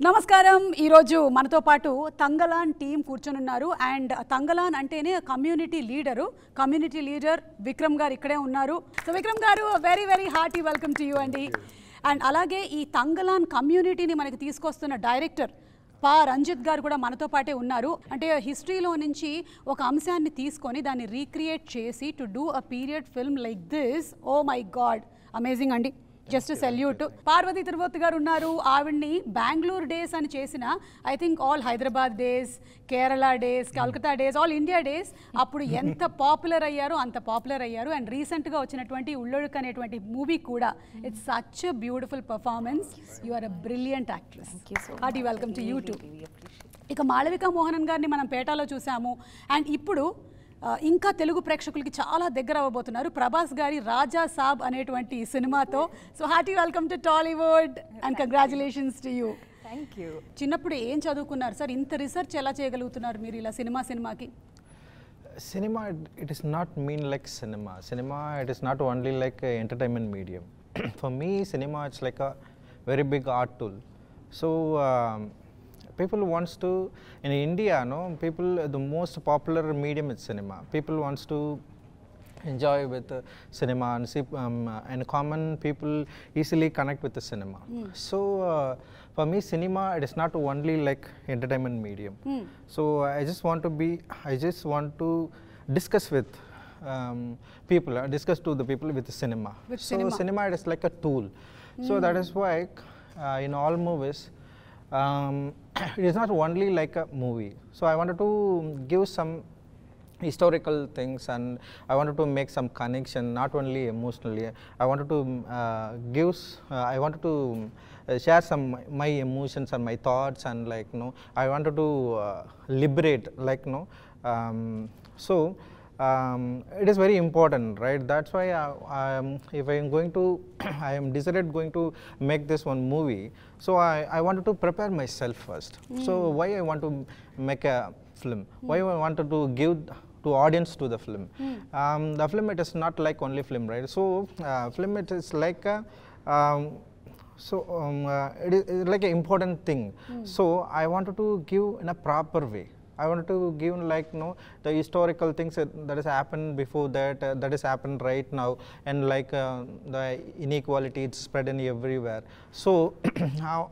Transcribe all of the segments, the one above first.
నమస్కారం ఈ రోజు మనతో పాటు తంగలాన్ టీం కూర్చొనున్నారు అండ్ తంగలాన్ అంటేనే కమ్యూనిటీ లీడర్ విక్రమ్ గారు ఇక్కడే ఉన్నారు. సో విక్రమ్ గారు very hearty welcome to you అండి. అండ్ అలాగే ఈ తంగలాన్ కమ్యూనిటీని మనకి తీసుకొస్తున్న డైరెక్టర్ రంజిత్ గారు కూడా మనతో పాటే ఉన్నారు. అంటే హిస్టరీలో నుంచి ఒక అంశాన్ని తీసుకొని దాన్ని రీక్రియేట్ చేసి to do a period film like this, oh my god amazing అండి. Just salute. పార్వతి తిరుపతి గారు ఉన్నారు. ఆవిడ్ని బెంగళూరు డేస్ అని చేసిన I think all Hyderabad days, Kerala days, Calcutta days, all India days అప్పుడు ఎంత పాపులర్ అయ్యారో అంత పాపులర్ అయ్యారు. అండ్ రీసెంట్గా వచ్చినటువంటి ఉళ్ళొడుకు అనేటువంటి మూవీ కూడా it's such a beautiful performance. You are a brilliant actress. Hearty welcome to you too. ఇక మాళవిక మోహనన్ గారిని మనం పేటాలో చూసాము. అండ్ ఇప్పుడు ఇంకా తెలుగు ప్రేక్షకులకి చాలా దగ్గర అవ్వబోతున్నారు ప్రభాస్ గారి రాజా సాబ్ అనేటువంటి సినిమాతో. So hearty welcome to Tollywood and congratulations to you. Thank you. చిన్నప్పుడు ఏం చదువుకున్నారు సార్? ఇంత రీసెర్చ్ ఎలా చేయగలుగుతున్నారు మీరు ఇలా సినిమాకి? Cinema, it is not mean like cinema. Cinema, it is not only like a entertainment medium. For me, cinema it's like a very big art tool. So people wants to, in India, people, the most popular medium is cinema. People wants to enjoy with cinema and see, and common people easily connect with the cinema. So for me, cinema it is not only like entertainment medium. So I just want to discuss with people, discuss to the people with the cinema. Cinema it is like a tool. So that is why in all movies it is not only like a movie. So I wanted to give some historical things and I wanted to make some connection, not only emotionally. I wanted to share some my emotions and my thoughts, and like I wanted to liberate, like it is very important, right? That's why if I am going to I am decided going to make this one movie, so I wanted to prepare myself first. So why I want to make a film, why I wanted to give to audience to the film. The film, it is not like only film, right? So film, it is like a it is like an important thing. So I wanted to give in a proper way. I wanted to give like the historical things that has happened before that has happened right now, and like the inequality it's spread in everywhere. So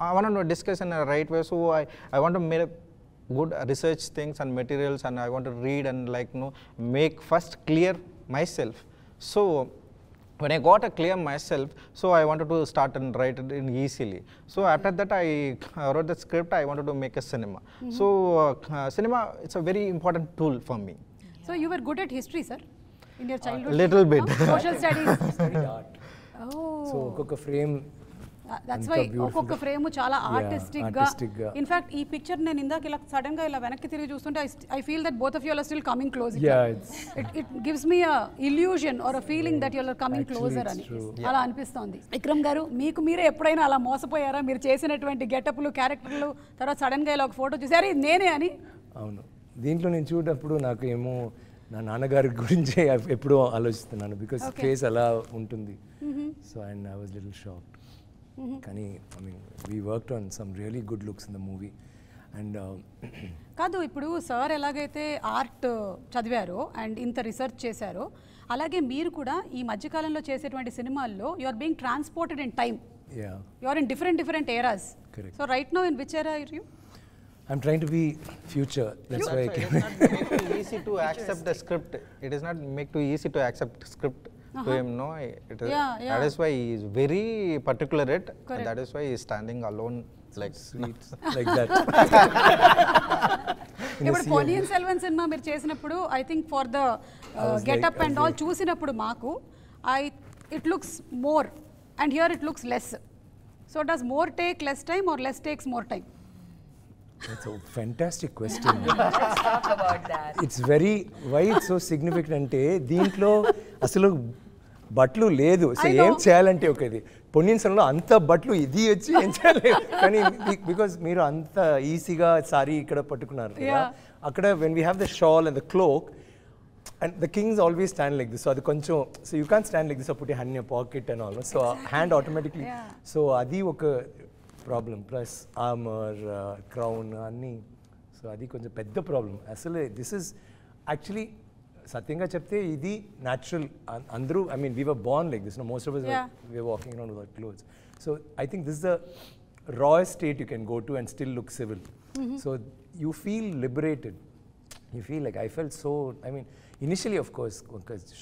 I wanted to discuss in a right way. So I want to make good research things and materials, and I want to read and like make first clear myself. So when I got a clear myself, so I wanted to start and write it in easily. So after that I wrote the script. I wanted to make a cinema. So cinema, it's a very important tool for me. So you were good at history, sir, in your childhood? Little bit. Social studies. Studied art. Oh. So ఒక్కొక్క frame that's why ఒక్కొక్క frame చాలా artistic గా. In fact ఈ picture నేను ఇందాక ఇలా sudden గా ఇలా వెనక్కి తిరిగి చూస్తుంటే I feel that both of you are still coming close. It gives me a illusion or a feeling that you are coming closer అని అలా అనిపిస్తోంది. విక్రమ్ గారు, మీకు మీరే ఎప్పుడైనా అలా మోసపోయారా? మీరు చేసినటువంటి గెటప్లు, క్యారెక్టర్లు తర్వాత సడన్ గా ఇలా ఒక ఫోటో చూసారు ఇది నేనే అని? అవును, దీంట్లో నేను చూడప్పుడు నాకు ఏమో నా నాన్నగారి గురించి ఎప్పుడూ ఆలోచిస్తున్నాను, బికాస్ ఫేస్ అలా ఉంటుంది. So and I was little shocked. కానీ I mean we worked on some really good looks in the movie. And కాదు, ఇప్పుడు సార్ ఎలాగైతే ఆర్ట్ చదివారో అండ్ ఇంత రీసెర్చ్ చేశారో, అలాగే మీరు కూడా ఈ మధ్యకాలంలో చేసేటువంటి సినిమాల్లో you are being transported in time. You are in different eras. So right now in which era are you? I'm trying to be future. That's why it is not make too easy to accept the script. It is not make too easy to accept script to him. No, it is, that is why he is very particular at, and that is why he is standing alone like sweet like that. ఇప్పుడు పొన్నియిన్ సెల్వన్ సినిమా మీరు చేసినప్పుడు I think for the getup and all చూసినప్పుడు మాకు it looks more and here it looks less. So does more take less time or less takes more time? That's a fantastic question. Let's talk about that. It's very, why it's so significant అంటే దీంట్లో అసలు బట్లు లేదు. So ఏం చేయాలంటే ఒకది పొన్నియిన్ సెల్వన్లో అంత బట్లు ఇది వచ్చి ఏం చేయాలి, కానీ బికాజ్ మీరు అంత ఈజీగా సారీ ఇక్కడ పట్టుకున్నారు కదా, అక్కడ when we have the shawl and the cloak and the kings always stand like this. So అది కొంచెం, so you can stand like this, put hand in your pocket and all, so hand automatically. So అది ఒక problem plus armour crown అన్నీ so అది కొంచెం పెద్ద problem అసలు this is actually సత్యంగా చెప్తే ఇది న్యాచురల్ అందరూ I mean we were born like this most of us were walking around without clothes so I think this is the rawest state you can go to and still look civil so you feel liberated you feel like I felt so I mean initially of course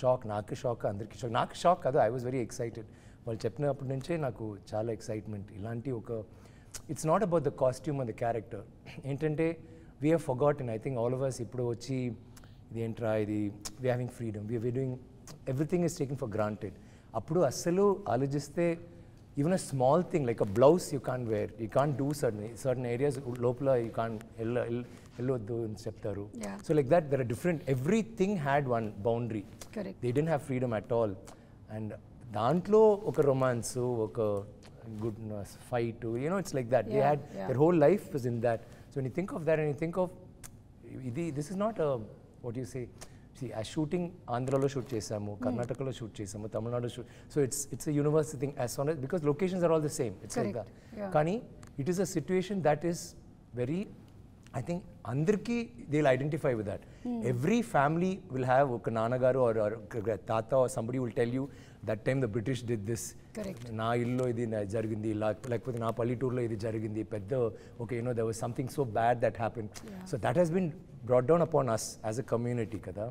shock నాకు shock అందరికి shock నాకు shock కాదు I was very excited వాళ్ళు చెప్పినప్పటి నుంచే నాకు చాలా excitement ఇలాంటి ఒక it's not about the costume and the character ఏంటంటే we have forgotten I think all of us ఇప్పుడు వచ్చి ఇది ఏంట్రా ఇది we having freedom we doing everything is taking for granted అప్పుడు అస్సలు ఆలోచిస్తే even a small thing like a blouse you can't wear you can't do certain areas లోపల you can't వెళ్ళొద్దు అని చెప్తారు so like that there are different everything had one boundary they didn't have freedom at all and దాంట్లో ఒక romance ఒక good fight you know it's like that they had their whole life was in that so when you think of that and you think of ఇది this is not what you say see a shooting ఆంధ్రాలో shoot చేసాము కర్ణాటకలో shoot చేసాము Tamil Nadu shoot so it's a universal thing as long as because locations are all the same it's like that కానీ it is a situation that is very I think andarki they'll identify with that every family will have oka nanagaru or tata or somebody will tell you that time the British did this na illo idi jarigindi lekapothe na pallitoorlo idi jarigindi pedda okay you know there was something so bad that happened so that has been brought down upon us as a community kada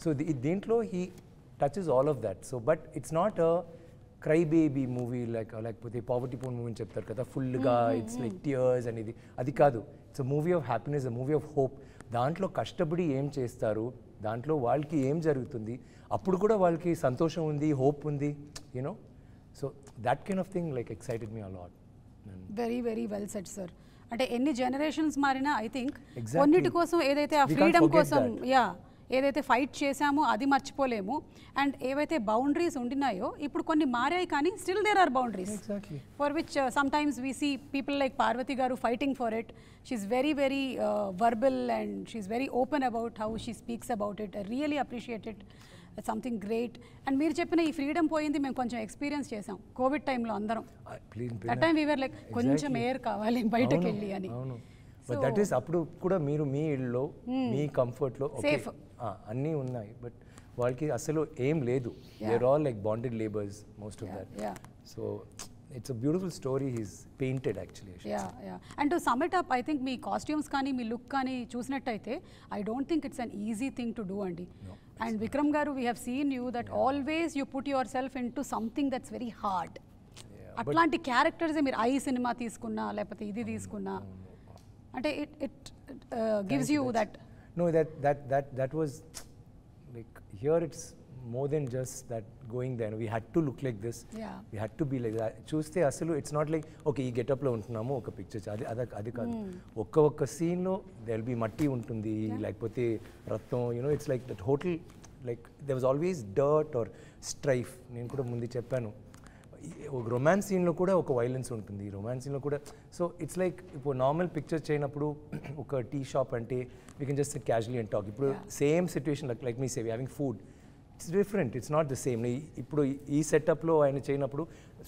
so deentlo he touches all of that so but it's not a cry baby movie lekapothe poverty porn movie cheptaru kada full ga it's like tears and idi adi kaadu it's a movie of happiness a movie of hope దాంట్లో కష్టపడి ఏం చేస్తారు దాంట్లో వాళ్ళకి ఏం జరుగుతుంది అప్పుడు కూడా వాళ్ళకి సంతోషం ఉంది హోప్ ఉంది you know so that kind of thing like excited me a lot very very well set sir అంటే ఎన్ని జనరేషన్స్ మారినా ఐ థింక్ కొన్నిటి కోసం ఏదైతే ఆ ఫ్రీడమ్ కోసం ఏదైతే ఫైట్ చేశామో అది మర్చిపోలేము అండ్ ఏవైతే బౌండరీస్ ఉండినాయో ఇప్పుడు కొన్ని మారాయి కానీ still there are boundaries for which sometimes we see people like Parvathi garu fighting for it she is very very verbal and she is very open about how she speaks about it I really appreciate it something great and మీరు చెప్పిన ఈ freedom పోయింది మేము కొంచెం experience చేసాం Covid టైంలో అందరం that time we are like కొంచెం ఎయిర్ కావాలి బయటకు వెళ్ళి అని బట్ దట్ ఈస్ అప్పుడు కూడా మీరు మీ ఇళ్ళలో మీ కంఫర్ట్లో అన్నీ ఉన్నాయి బట్ వాళ్ళకి అసలు ఏం లేదు there all like bonded labours most of that so it's a beautiful story he's painted actually and to sum it up I think మీ కాస్ట్యూమ్స్ కానీ మీ లుక్ కానీ చూసినట్టయితే I don't think it's an easy thing to do అండి and Vikram గారు we have seen you that always you put yourself into something that's very hard అట్లాంటి characters మీరు ఐ సినిమా తీసుకున్నా లేకపోతే ఇది తీసుకున్నా అంటే it gives you that No, that was like here it's more than just that going there. We had to look like this. We had to be like that. చూస్తే అసలు it's not like okay ఈ getup లో ఉంటున్నాము ఒక picture అది కాదు ఒక్క scene లో there will be మట్టి ఉంటుంది లేకపోతే రక్తం you know it's like that hotel like there was always dirt or strife నేను కూడా ముందు చెప్పాను ఒక రొమాన్స్ సీన్లో కూడా ఒక వైలెన్స్ ఉంటుంది రొమాన్స్ సీన్లో కూడా సో ఇట్స్ లైక్ ఇప్పుడు నార్మల్ పిక్చర్ చేయనప్పుడు ఒక టీ షాప్ అంటే we can just sit casually and talk ఇప్పుడు same situation like me say having food it's different it's not the same ఇప్పుడు ఈ సెటప్లో ఆయన చేయనప్పుడు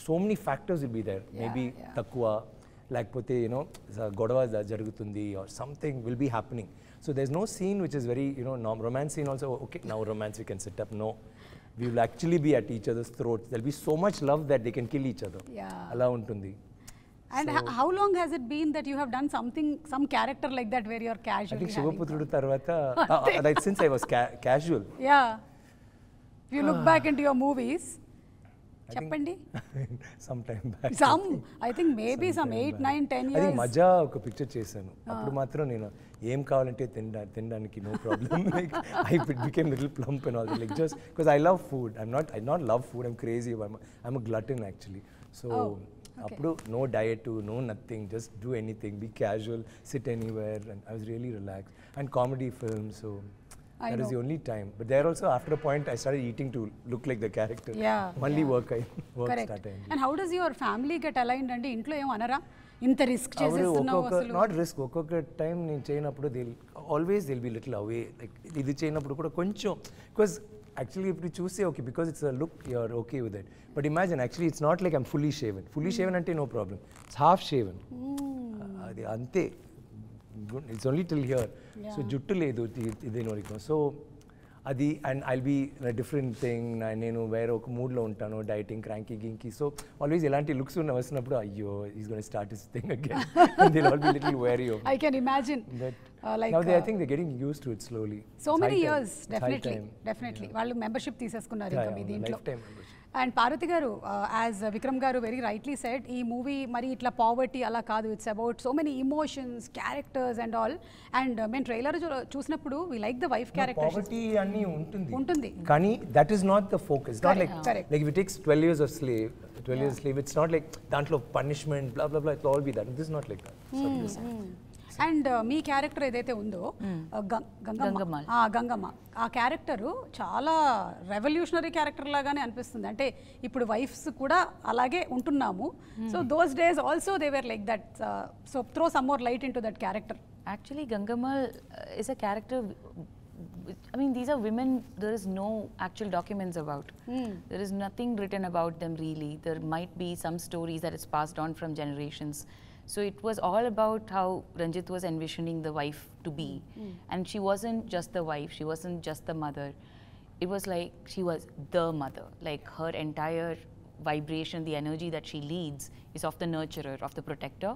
so many factors will be there maybe తక్కువ లేకపోతే యూనో గొడవ జరుగుతుంది or something will be happening so there is no scene which is very you know romance scene also okay now romance we can set up no we will actually be at each other's throats there will be so much love that they can kill each other ala untundi and how long has it been that you have done some character like that where you are casually I think Shivaputrudu tarvata like since I was casual if you look back into your movies చెప్పండి some time back I think maybe some 8 9 10 years I think మజా ఒక picture చేశాను అప్పుడు మాత్రం నేను ఏం కావాలంటే తినడానికి no problem like I became little plump and all that like just because I love food I not love food I'm crazy I'm a glutton actually so అప్పుడు no diet no nothing just do anything be casual sit anywhere and I was really relaxed and comedy films so that is the only time but there also after a point I started eating to look like the character only work started and how does your family get aligned ante intlo em anara inta risk చేసేస్తున్నావు అసలు not risk ఒక్కొక్క time నేను చేయనప్పుడు they'll be little away like ఇది చేయనప్పుడు కూడా కొంచెం because actually if you choose say okay because it's a look you're okay with it, but imagine actually it's not like I'm fully shaven ante no problem, it's half shaven. Adi ante, it's only till here. So juttu ledu ideno, so adi, and I'll be in a different thing, nenu vera oka mood lo untanu, dieting, cranky ginky, so always elanti looks unna vasinappudu ayyo he's going to start his thing again and they'll all be little wary of I can imagine. But like now I think they're getting used to it slowly. So It's many high years, time. It's high definitely time. వాళ్ళు membership తీసేసుకున్నారు ఇంకా మీ దీంట్లో. Lifetime membership. And Parvati గారు, as Vikram గారు very rightly said, ఈ movie మరి ఇట్లా poverty అలా కాదు, it's about so many emotions, characters and all. And మేము ట్రైలర్ చూసినప్పుడు we like the wife character. Poverty అన్ని ఉంటుంది. కానీ that is not the focus. Not like Correct. like if it takes 12 years of slave, 12 years slave, it's not like దాంట్లో punishment blah blah blah, it'll all be that. This is not like that. And me character ఏదైతే ఉందో గంగమ్మ, ఆ character చాలా revolutionary character లాగానే అనిపిస్తుంది. అంటే ఇప్పుడు wives కూడా అలాగే ఉంటున్నాము. So those days also they were like that. So throw some more light in to that character. Actually, Gangamma is a character. I mean, these are women there is no actual documents about. There is nothing written about them really. There might be some stories that is passed on from generations. So it was all about how Ranjit was envisioning the wife to be. And she wasn't just the wife, she wasn't just the mother. It was like she was the mother. Like her entire vibration, the energy that she leads is of the nurturer, of the protector.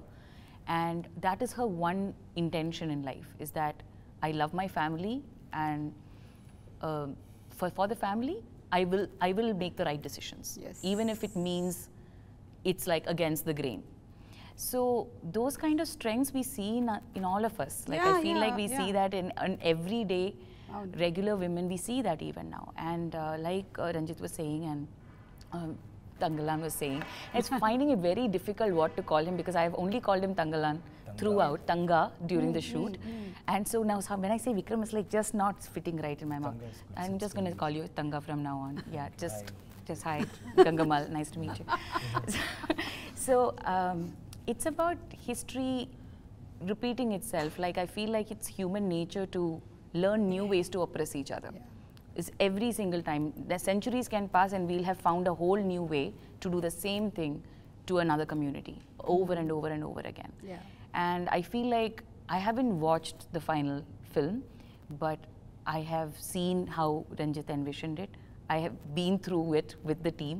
And that is her one intention in life, is that I love my family, and for the family, I will make the right decisions. Yes. Even if it means it's like against the grain. So those kind of strengths we see in all of us. Like I feel like we see that in everyday regular women, we see that even now. And like Ranjit was saying, and Thangalaan was saying, it's finding it very difficult what to call him, because I have only called him Thangalaan throughout, Tanga, during the shoot. And so now when I say Vikram, it's like just not fitting right in my mouth. I'm just going to call you Tanga from now on. Yeah, just hi, Gangamal, nice to meet you. So it's about history repeating itself. Like I feel like it's human nature to learn new ways to oppress each other. Is every single time. The centuries can pass and we'll have found a whole new way to do the same thing to another community over and over and over again. And I feel like I haven't watched the final film, but I have seen how Ranjit envisioned it. I have been through it with the team,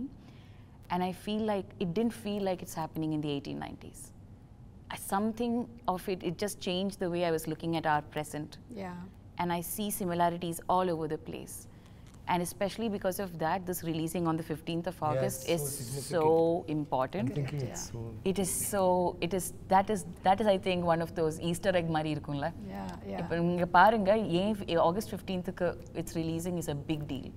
and I feel like it didn't feel like it's happening in the 1890s. Something of it just changed the way I was looking at our present. And I see similarities all over the place. And especially because of that, this releasing on the 15th of August is so important. I'm thinking it's so... that is I think one of those Easter egg mari irukumla. Ipo inga parunga August 15th it's releasing is a big deal.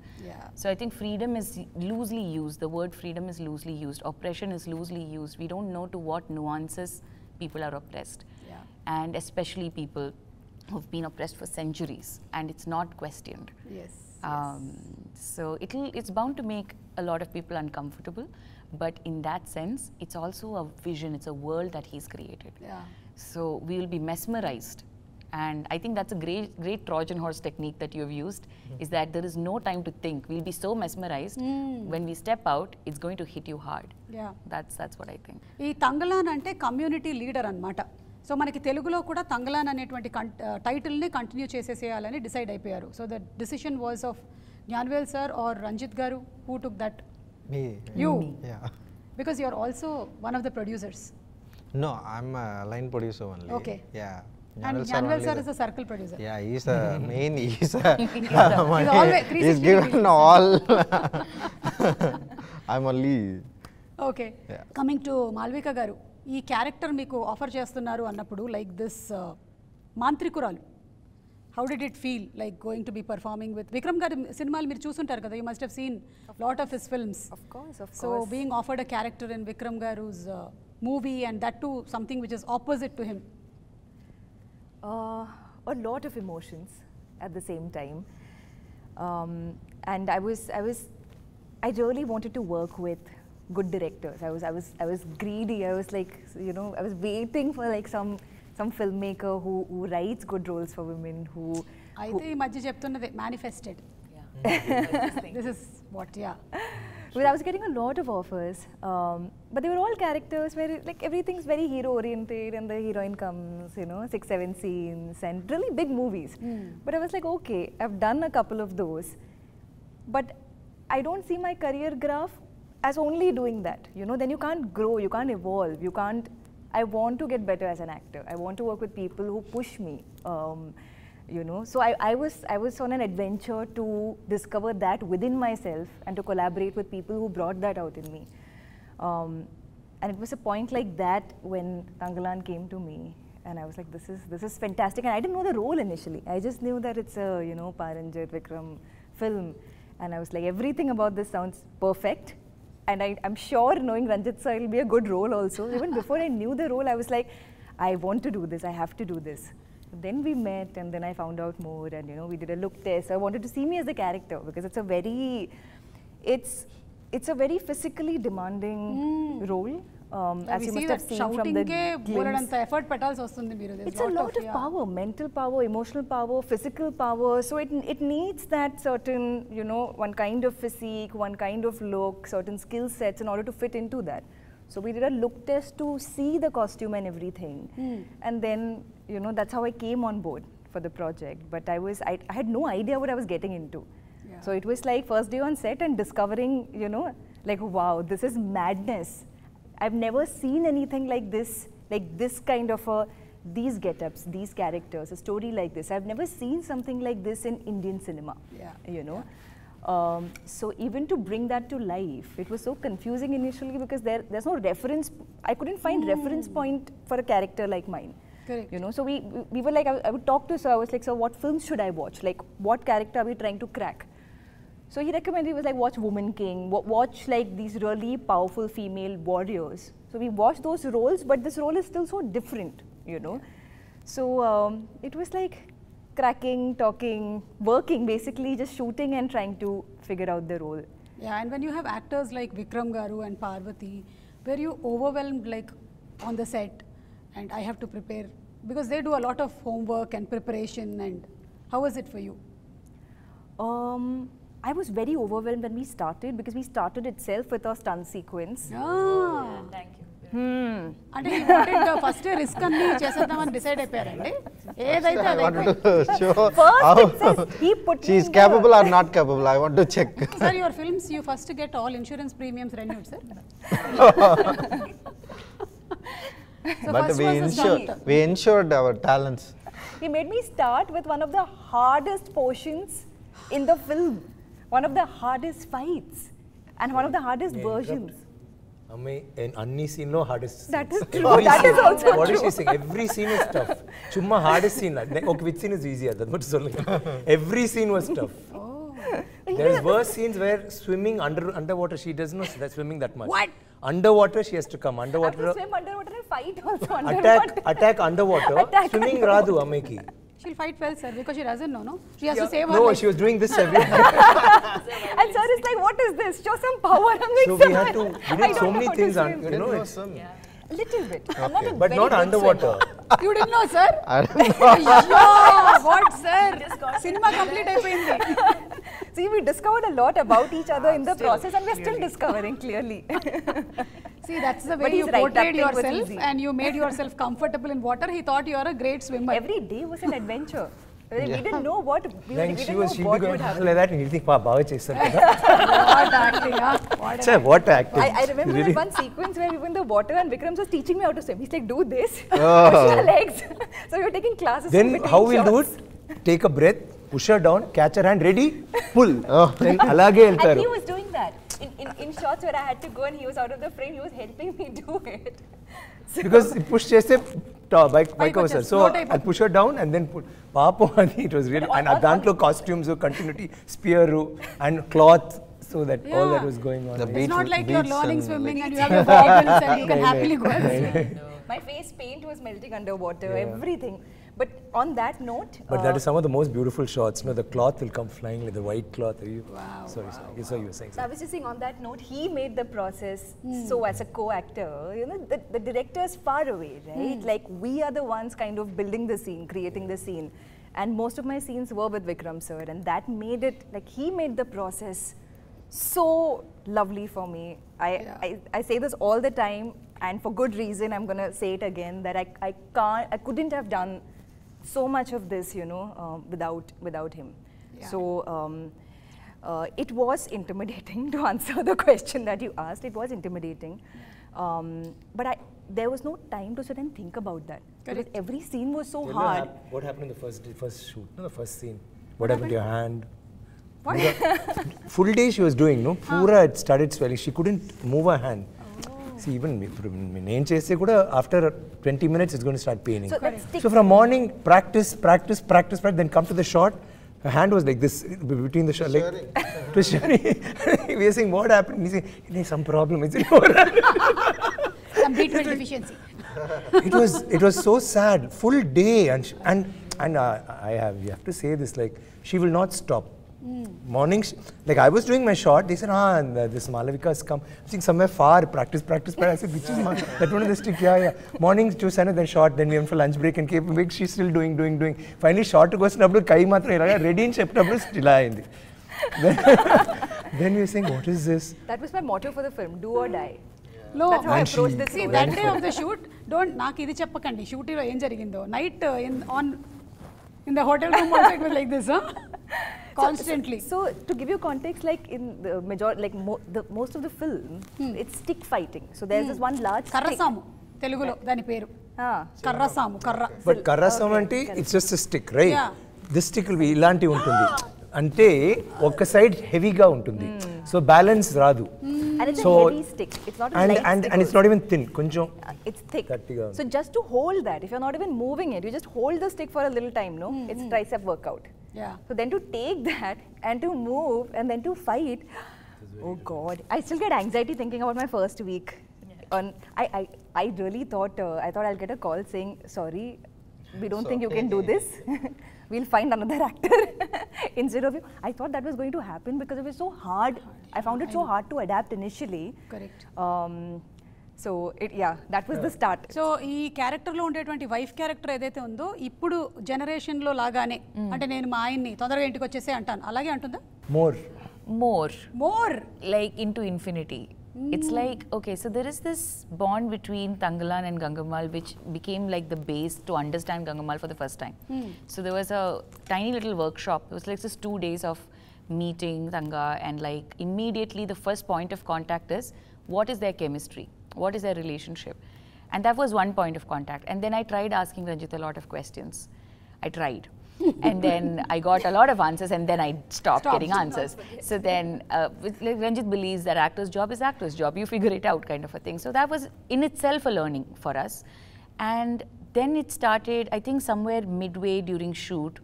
So I think freedom is loosely used. The word freedom is loosely used. Oppression is loosely used. We don't know to what nuances people are oppressed. And especially people who've been oppressed for centuries, and it's not questioned. So it's bound to make a lot of people uncomfortable, but in that sense, it's also a vision, it's a world that he's created. So we will be mesmerized, and I think that's a great Trojan horse technique that you have used, is that there is no time to think. We'll be so mesmerized, when we step out, it's going to hit you hard. That's what I think. ఈ తంగలాన్ అంటే community leader అన్నమాట. So మనకి తెలుగులో కూడా తంగలాన్ అనేటువంటి టైటిల్ని continue చేసేసేయాలని decide అయిపోయారు. So the decision was of Gnanavel sir or Ranjith garu, who took that? Me. You? Yeah. Because you are also one of the producers. No, I'm a line producer only. Okay. Yeah. And Gnanvel sir is a circle producer. Yeah, he's the main. He's always given all. I'm only. Okay. Coming to Malvika garu, ఈ character మీకు offer చేస్తున్నారు అన్నప్పుడు like this మాంత్రికురాలు, how did it feel like going to be performing with Vikram గారి సినిమాలు మీరు చూసుంటారు కదా, you must have seen lot of his films. So being offered a character in Vikram గారు's movie and that to something which is opposite to him. A lot of emotions at the same time, and I really wanted to work with good directors. I was greedy. I was like, you know, I was waiting for like some filmmaker who writes good roles for women, who అయితే ఈ మధ్య చెప్తున్నదే manifested. This is what, yeah. Because I was getting a lot of offers, but they were all characters where like everything's very hero oriented and the heroine comes, 6-7 scenes and really big movies. But I was like, okay, I've done a couple of those, but I don't see my career graph as only doing that. Then you can't grow, you can't evolve, you can't. I want to get better as an actor. I want to work with people who push me. So I was on an adventure to discover that within myself and to collaborate with people who brought that out in me. And it was a point like that when Thangalaan came to me, and I was like, this is fantastic. And I didn't know the role initially. I just knew that it's a Paranjit Vikram film, and I was like, everything about this sounds perfect. And I'm sure knowing Ranjit sir, it'll be a good role also. Even before I knew the role, I was like, I want to do this. I have to do this. Then we met, and then I found out more, and we did a look test. I wanted to see me as a character because it's a very physically demanding role. As you must have seen from the glimpse. Effort It's a lot of power, mental power, emotional power, physical power. So it needs that certain, one kind of physique, one kind of look, certain skill sets in order to fit into that. So we did a look test to see the costume and everything. And then, that's how I came on board for the project. But I had no idea what I was getting into. Yeah. So it was like first day on set and discovering, like, wow, this is madness. I've never seen anything like this kind of these get-ups, these characters, a story like this. I've never seen something like this in Indian cinema, So even to bring that to life, it was so confusing initially because there's no reference. I couldn't find reference point for a character like mine. Correct. So we were like, I would talk to sir. I was like, sir, what films should I watch? Like, what character are we trying to crack? So he recommended, he was like, watch Woman King, watch like these really powerful female warriors. So we watched those roles, but this role is still so different, So it was like cracking, talking, working, basically just shooting and trying to figure out the role. Yeah, and when you have actors like Vikram Garu and Parvati, were you overwhelmed like on the set and I have to prepare? Because they do a lot of homework and preparation, and how was it for you? I was very overwhelmed when we started because we started itself with a stunt sequence. Ah. Thank you. అంటే he wanted the first risk అన్ని చేసేద్దామని decide అయిపోయారండి ఏదైతే I అది wanted to show First it says he put she me is in capable or not capable. I want to check. Sir, your films you first get all insurance premiums renewed, sir. So But first was the stunt. we ensured our talents. He made me start with one of the hardest portions in the film, one of the hardest fights, and one of the hardest versions. In any scene no hardest scene. That is true. That is also What is true. she saying? Every scene is tough. Chumma hardest scene. Okay, which scene is easier? That's what சொல்லுங்க. Every scene was tough. There's worse scenes where swimming underwater, she doesn't know that's swimming that much. What? Underwater she has to come. I have Underwater to swim underwater and fight also underwater. attack underwater. Attack Swimming radu ameki. She'll fight well, sir, because she doesn't know, no? She has to save her No, life. she was doing this every time. And sir is like, what is this? Show some power. I'm like, So sir, we had to, I we did don't so know many how to things, swim. You know it's, some. A little bit. I'm not a but very not good underwater. swimmer. You didn't know, sir? I don't know. Yeah, what, sir? Cinema complete అయిపోయింది. See, we discovered a lot about each other in the process, and we're still discovering clearly. See, that's the But way he's you right, portrayed that thing was yourself easy. and you made yourself comfortable in water. He thought you are a great swimmer. Every day was an adventure. We didn't know what Then we she didn't was, know she'll what be going would happen. like that and you think, బాగా చేశారు కదా. What acting, huh? What Chai, what acting. I remember Really? that one sequence where we were in the water and Vikram was teaching me how to swim. He's like, do this, Oh. push your legs. So we were taking classes. in Then between how we'll do shots. it? Take a breath, push her down, catch her hand, ready, pull. Oh. Then అలాగే And వెళ్తారు. he was doing that. In shots where I had to go and he was out of the frame, he was helping me do it. So Because push చేస్తే bike Pike వస్తారు. వచ్చేస్తుంది. So Float అయిపోతుంది. I push her down and then pull. పాపం అది it was really, and దాంట్లో costumes, continuity, spear and cloth, so that all that Yeah. was going on. The Yeah. beach It's not like you're beach learning and swimming like- and you have your goggles and you can happily go and swim. my face paint was melting underwater, everything. But on that note, But that is some of the most beautiful shots. The cloth will come flying, like the white cloth. Wow. Sorry. So you were saying so I was just saying on that note, he made the process. So as a co-actor, the director is far away, right? Like we are the ones kind of building the scene, creating the scene. And most of my scenes were with Vikram sir, and that made it, like he made the process so lovely for me. I say this all the time, and for good reason. I'm gonna say it again, that I couldn't have done so much of this, without him. Yeah. So it was intimidating, to answer the question that you asked. It was intimidating, but there was no time to sit and think about that. Because every scene was so hard. What happened in the first shoot? No, the first scene. What happened to your hand? What? Full day she was doing, no? Pura it started swelling. She couldn't move her hand. See, even after 20 minutes it's going to start paining. So from morning, practice, then come to the shot. Her hand was like this between the shot. Like, it was shiny. We were saying, what happened? He said, there's some problem. It's Some B12 deficiency. It was so sad. Full day, and you have to say this, like, she will not stop. Mornings, like I was doing my shot, they said, this Malavika has come. I think somewhere far, practice. I said, which is that one of the stick, yeah. Mornings, choose then shot, then we went for lunch break and came back, she's still doing. Finally, shot goes to Kai Matra, ready in chapter, still. Then we were saying, what is this? That was my motto for the film, do or die. No, that's how I approached this. See, that day of the shoot, నాకు ఇది చెప్పకండి shoot లో ఏం జరిగిందో night in the hotel room also it was like this, huh? Constantly. So to give you context, like in the majority, like most of the film, it's stick fighting. So there's this one large stick. కర్రసాము తెలుగులో దాని పేరు కర్రసాము కర్ర. But కర్రసాము అంటే it's just a stick, right? Yeah. This stick will be ఇలాంటి ఉంటుంది. అంటే ఒక side హెవీగా ఉంటుంది. సో బ్యాలెన్స్ రాదు. And it's a heavy stick. It's not a light stick. And it's not even thin. కొంచెం it's thick. గట్టిగా. So just to hold that, if you're not even moving it, you just hold the stick for a little time, no? It's tricep workout. Yeah. So then to take that and to move and then to fight, oh God, I still get anxiety thinking about my first week. Yeah. I really thought I'll get a call saying, sorry, we don't think you can do this. We'll find another actor instead of you. I thought that was going to happen because it was so hard. I found it so hard to adapt initially. Correct. So that was the start. So ఈ క్యారెక్టర్లో ఉండేటువంటి wife character ఏదైతే ఉందో ఇప్పుడు జనరేషన్లో లాగానే అంటే నేను మా ఆయన్ని తొందరగా ఇంటికి వచ్చేసే antan అలాగే అంటుందా? More like into infinity. It's like, okay, so there is this bond between Thangalaan and Gangamal which became like the base to understand Gangamal for the first time. So there was a tiny little workshop. It was like just 2 days of meeting Thanga, and like immediately the first point of contact is, what is their chemistry? What is their relationship? And that was one point of contact. And then I tried asking Ranjit a lot of questions. I tried. And then I got a lot of answers, and then I stopped getting answers. So then like Ranjit believes that actor's job is actor's job. You figure it out, kind of a thing. So that was in itself a learning for us. And then it started, I think somewhere midway during shoot.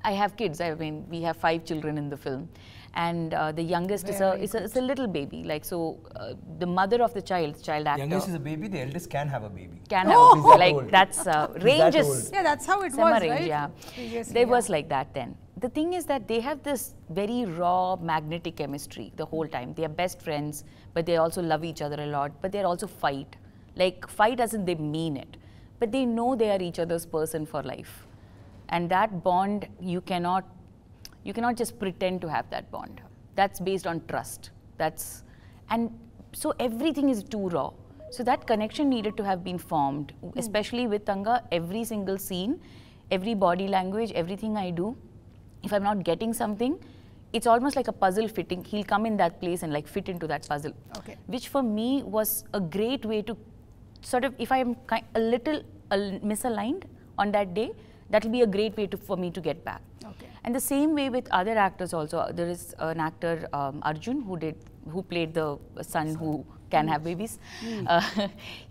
I have kids. I mean, we have 5 children in the film. And the youngest is a little baby. Like, so the mother of the child actor. Youngest is a baby, the eldest can have a baby. Can have a baby. Like, that's ranges. Yeah, that's how it was, range, right? Yeah. Previously, There was like that then. The thing is that they have this very raw magnetic chemistry the whole time. They are best friends, but they also love each other a lot, but they also fight. Like, fight as in they mean it. But they know they are each other's person for life. And that bond, you cannot just pretend to have that bond. That's based on trust. And so everything is too raw. So that connection needed to have been formed, especially with Thanga. Every single scene, every body language, everything I do, if I'm not getting something, it's almost like a puzzle fitting. He'll come in that place and like fit into that puzzle. Okay. Which for me was a great way to sort of, if I am a little misaligned on that day, that will be a great way for me to get back. Okay. And the same way with other actors also. There is an actor, Arjun, who played the son who can have babies.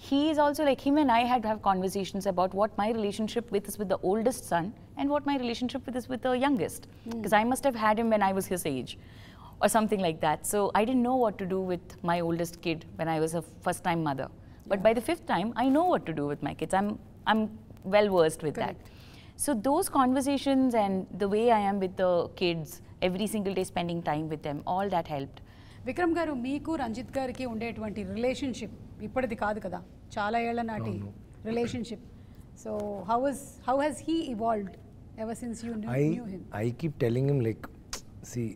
He is also like, him and I had to have conversations about what my relationship is with the oldest son and what my relationship is with the youngest. Because I must have had him when I was his age or something like that. So I didn't know what to do with my oldest kid when I was a first-time mother. But by the 5th time, I know what to do with my kids. I'm well versed with that. So those conversations and the way I am with the kids, every single day spending time with them, all that helped. Vikram గారు మీకు రంజిత్ గారికి ఉండేటువంటి relationship ఇప్పటిది కాదు కదా, చాలా ఏళ్ల నాటి relationship. So how has he evolved ever since you knew him? I keep telling him like, see,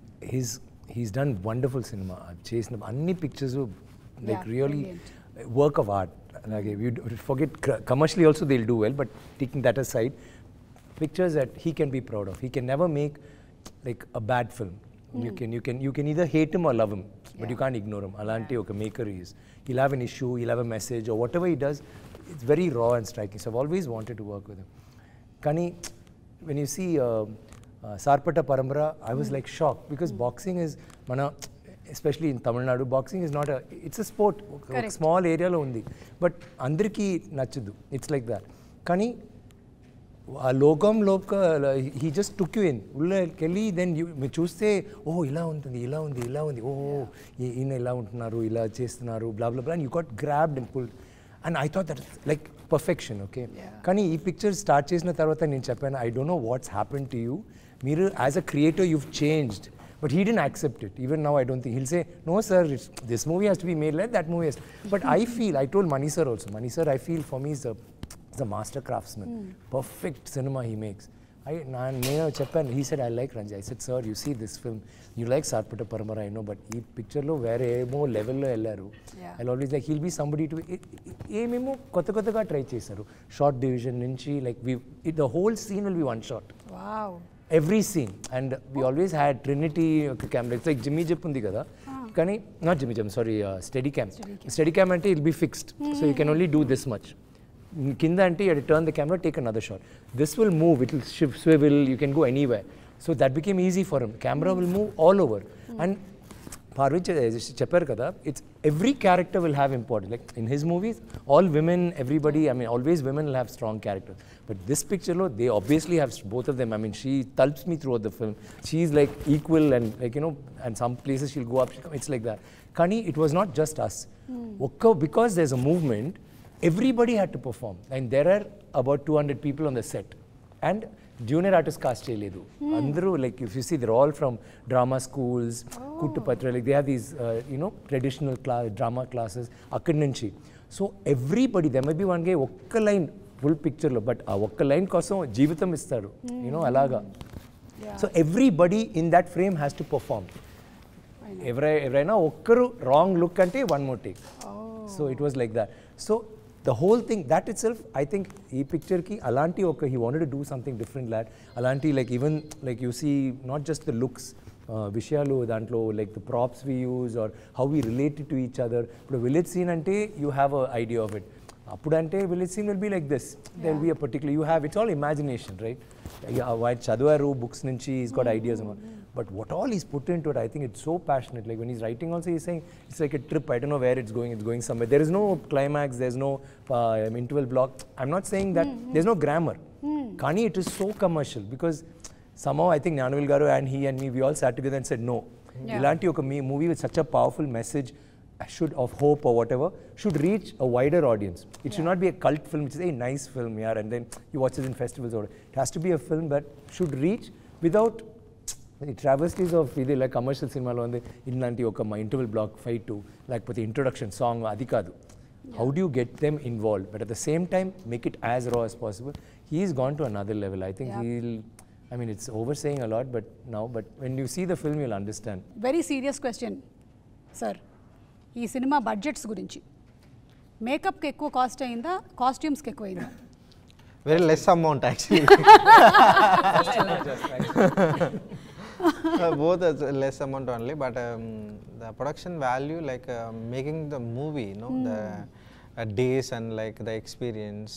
he's done wonderful cinema. I've chased anni pictures like really work of art. Like if you forget commercially also they'll do well, but taking that aside, pictures that he can be proud of. He can never make like a bad film. You can either hate him or love him, but you can't ignore him. Alanti oka maker he is. He'll have an issue, he'll have a message, or whatever he does, it's very raw and striking. So I've always wanted to work with him. Kani, when you see Sarpata Parambara, I was like shocked because boxing is mana, especially in Tamil Nadu, boxing is not it's a sport. Small area lo undi, but andariki nachadu. It's like that. Kani ఆ లోకంలో he just took you in ఉళ్ళకెళ్ళి then మీరు చూస్తే ఓహో ఇలా ఉంటుంది ఇలా ఉంది ఇలా ఉంది ఓహో ఈయన ఇలా ఉంటున్నారు ఇలా చేస్తున్నారు blah blah blah and you got grabbed and pulled and I thought that like perfection okay. కానీ ఈ పిక్చర్ స్టార్ట్ చేసిన తర్వాత నేను చెప్పాను I don't know what's happen to you, మీరు as a creator you've changed, but he didn't accept it. Even now I don't think he'll say no sir, this movie has to be made like that movie has to. But I told Mani sir also, Mani sir I feel for me is a master craftsman. Perfect cinema he makes. He said I like Ranjit. I said sir, you see this film, you like Sarpata Paramara I know, but ee picture lo vere emo level lo ellaru. I'll always like he'll be somebody to ememo kotta ga try chesaru. Short division nunchi like the whole scene will be one shot. Wow. Every scene, and we always had Trinity camera. It's like Jimmy Jip undi kada, kani not Jimmy Jim, sorry, Steadicam. Steadicam ante it'll be fixed, so you can only do this much. Kinda ante you have to turn the camera, take another shot. This will move, it will swivel, you can go anywhere. So that became easy for him. Camera will move all over, and Parvich చెప్పారు కదా, it's every character will have importance. Like in his movies, all women, everybody, I mean always women will have strong characters. But this picture lo, they obviously have both of them. I mean she tulps me throughout the film. She's like equal and like you know, and some places she'll go up, it's like that. Kani, it was not just us. Because there's a movement, everybody had to perform, and there are about 200 people on the set, and junior artist cast cheyaledu. Andru like if you see they're all from drama schools, Kuttupatra, like they have these you know traditional drama classes akkad nunchi. So everybody, there might be one guy okka line full picture lo, but aa okka line kosam jeevitam istadu, you know alaga. So everybody in that frame has to perform. Everyna okkaru wrong look ante one more take. So it was like that. So the whole thing, that itself, I think ee picture ki alanti oka he wanted to do something different lad. Alanti like even like you see not just the looks, vishayalu dantlo like the props we use or how we relate to each other. But a village scene ante you have a idea of it. Apudante village scene will be like this. There will be a particular, you have, it's all imagination, right? Why chadvaru books nunchi he's got ideas and all. But what all he's put into it, I think it's so passionate. Like when he's writing also, he's saying it's like a trip. I don't know where it's going somewhere. There is no climax, there's no interval block. I'm not saying that there's no grammar. Kani, it is so commercial because somehow I think Nyanavil Garu and he and me, we all sat together and said no. Ilanti oka movie with such a powerful message should of hope or whatever should reach a wider audience. It should not be a cult film which is a nice film, yeah, and then you watch it in festivals or it has to be a film that should reach without the travesties of either like commercial cinema lo ande illanti oka interval block fight to like the introduction song adi kaadu. How do you get them involved but at the same time make it as raw as possible? He's gone to another level. I think I mean it's oversaying a lot but when you see the film you'll understand. Very serious question sir, ఈ cinema budgets గురించి మేకప్కి ఎక్కువ cost అయిందా, కాస్ట్యూమ్స్కి ఎక్కువ అయిందా? Very less amount actually. Both less amount only, but the production value, like making the movie, you know, the days and like the experience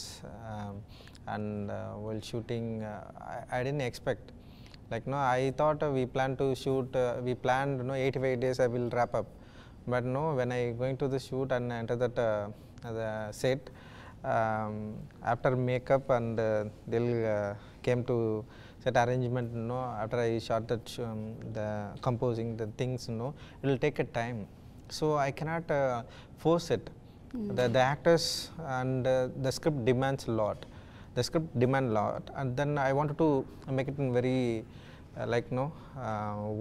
and while shooting, I didn't expect. Like no, I thought we planned to shoot, we planned 85 days I will wrap up, but no, when I going to the shoot and enter that the set. After makeup and they'll came to set arrangement, you know, after I shot that the composing the things, you know, it will take a time, so I cannot force it. The actors and the script demands a lot, the script demand a lot, and then I wanted to make it in very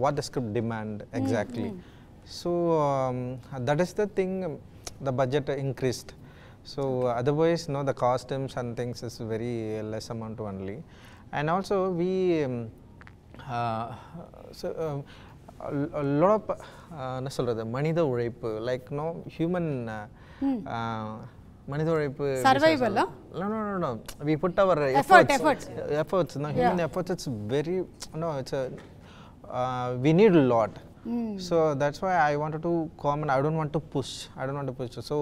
what the script demand exactly. So that is the thing, the budget increased. So otherwise the costumes and things is very less amount only. And also we a lot of என்ன சொல்றது மனித உழைப்பு like human மனித உழைப்பு survival no we put our efforts human efforts. It's very it's a we need a lot. So that's why I wanted to comment. I don't want to push. So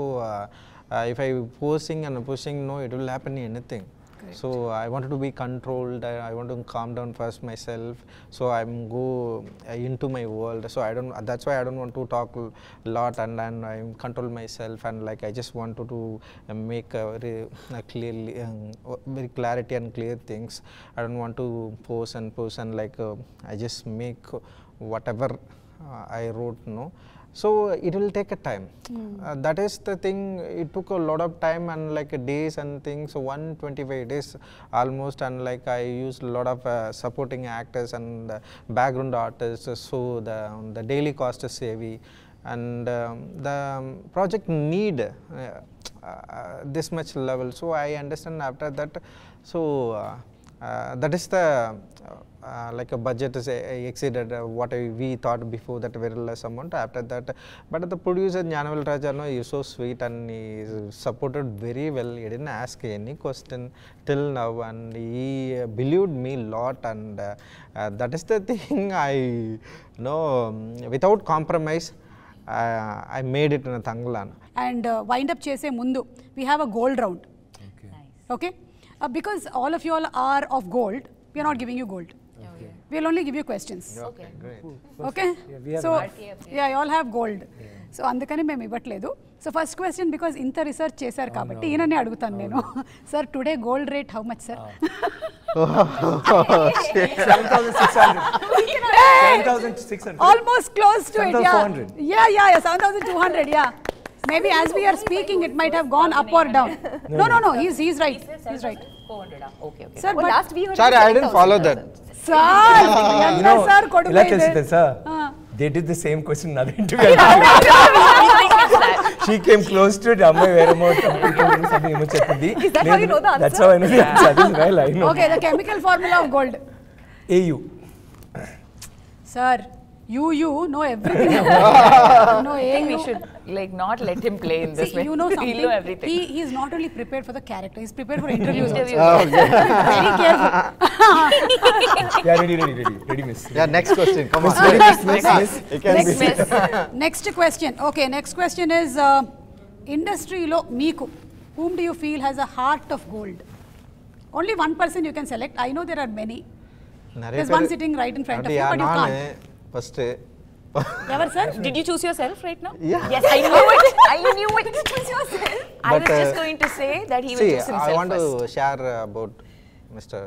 if I forcing and pushing, it will happen anything. Correct. So I wanted to be controlled. I want to calm down first myself. So I'm go into my world. So that's why I don't want to talk a lot, and I control myself, and like I just wanted to make very clearly very clarity and clear things. I don't want to force and like I just make whatever I wrote, so it will take a time. That is the thing. It took a lot of time and like days and things. So 125 days almost, and like I used a lot of supporting actors and background artists. So the daily cost is heavy, and the project need this much level. So I understand after that. So that is the like a budget is exceeded what we thought before, that very less amount after that. But the producer Janavel Raja, is so sweet, and he supported very well. He didn't ask any question till now, and he believed me a lot, and that is the thing. I without compromise I made it in a Thangalaan. And wind up chese mundu we have a gold round. Okay. Because all of you all are of gold, we are not giving you gold. We will only give you questions. Okay, great. Okay. Yeah, so you all have gold. So అందుకని మేము ఇవ్వట్లేదు. So first question, because ఇంత research చేశారు కాబట్టి ఈయననే అడుగుతాను నేను. Sir, today gold rate how much, sir? 7,600. Almost close to it. 7,400. Yeah, 7,200. Yeah. Maybe as we are speaking, it might have gone up or down. No. He's right. He's right. 400. Okay. Sir, but last we heard Sorry, I didn't follow that. Sir, sir, ఇలా తెలిసిందే sir. They did the same question in other interview. She came close to it. అమ్మాయి వేరే something ఏమో చెప్పింది. Is that how you know the answer? That's how I know the answer. That is well, I know. Okay, the chemical formula of gold. AU. Sir, you know everything. No, I think we should like not let him play in this way. You know something. He'll know everything. He is not only prepared for the character, he's prepared for interviews. Interviews. Also. Very careful. Yeah, ready, miss. Yeah, next question. Come on. Miss. Next question. Okay, next question is industry lo meeku whom do you feel has a heart of gold? Only one person you can select. I know there are many. There's one sitting right in front of you, but you can't. First. Ever, sir? Did you choose yourself right now? Yeah. Yes, I knew it. Choose yourself. I was just going to say that he will choose himself I want first. to share about Mr.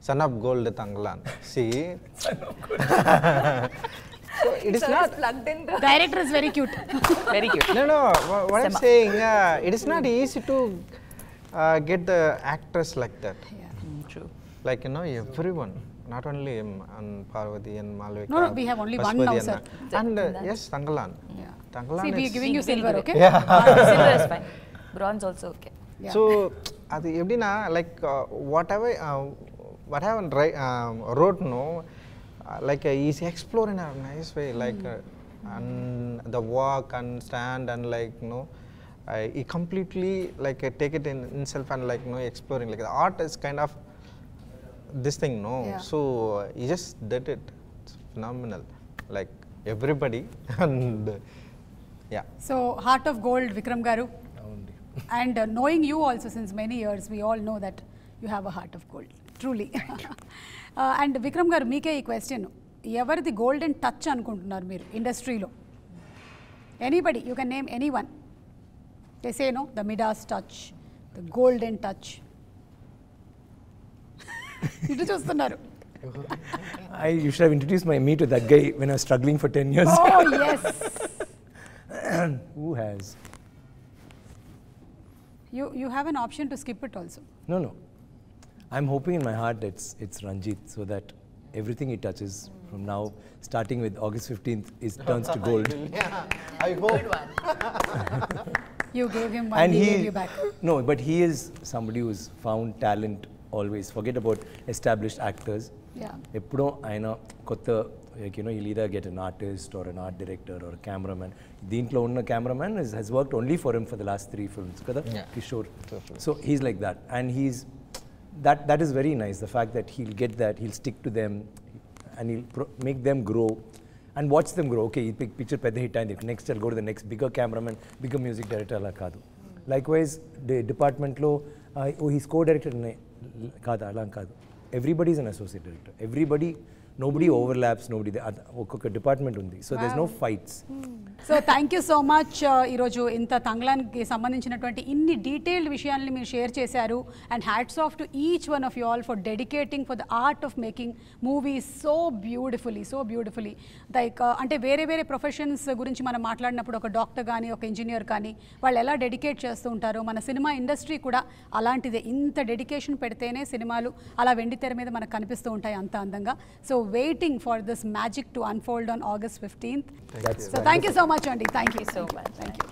Son of Gold Thangalaan. See, so it is not plugged in. Director is very cute. Very cute. No. What I'm saying, it is not easy to get the actors like that. True. Like everyone. Not only Parvati and Malvika. No, we have only one now, sir. And yes, Thangalaan. Yeah. Thangalaan See, we are is giving you silver, okay? Yeah. Silver is fine. Bronze also okay. Yeah. So, adi eppdina like whatever what I wrote like he's exploring in a nice way, like and the walk and stand and like he completely like take it in himself and like exploring, like the art is kind of this thing, Yeah. so he just did it. It's phenomenal, like everybody. And yeah, So, heart of gold, Vikram Garu. And knowing you also since many years, we all know that you have a heart of gold, truly. And Vikram Garu, meeke ee question, evardi golden touch anukuntunnaru meer industry lo? Anybody, you can name anyone. They say the Midas touch, the golden touch. ఇటు చూస్తున్నారు. You should have introduced me to that guy when I was struggling for 10 years. Oh yes. Who has? You have an option to skip it also. No. I'm hoping in my heart it's Ranjit, so that everything he touches from now, starting with August 15th, turns to gold. Yeah, I hope. You gave him one, And he gave you back. No, but he is somebody who's found talent always. Forget about established actors. Yeah. Eppudo aina kotta, like, you know, he'll either get an artist or an art director or a cameraman. Deentlo unna cameraman has worked only for him for the last 3 films, kada? Yeah. Kishore. So he's like that, and that is very nice. The fact that he'll get that, he'll stick to them, and he'll make them grow and watch them grow. Okay, ee picture pedda hit ayindi, next I'll go to the next bigger cameraman, bigger music director ala kaadu. Likewise, the department lo he's co-director kaadu, ala kaadu. Everybody is an associate director. Nobody overlaps, ఒక్కొక్క department ఉంది. So there's no fights. So thank you so much. ఈరోజు ఇంత తంగ్లాన్కి సంబంధించినటువంటి ఇన్ని detailed విషయాల్ని మీరు share చేశారు. And hats off to each one of you all for dedicating for the art of making movies so beautifully. Like అంటే వేరే professions గురించి మనం మాట్లాడినప్పుడు ఒక డాక్టర్ కానీ ఒక ఇంజనీర్ కానీ వాళ్ళు ఎలా డెడికేట్ చేస్తూ ఉంటారో, మన సినిమా ఇండస్ట్రీ కూడా అలాంటిదే. ఇంత డెడికేషన్ పెడితేనే సినిమాలు అలా వెండి తెర మీద మనకు కనిపిస్తూ ఉంటాయి అంత అందంగా. So waiting for this magic to unfold on August 15th. So thank you so much, Andy. Thank you so much. Thank you.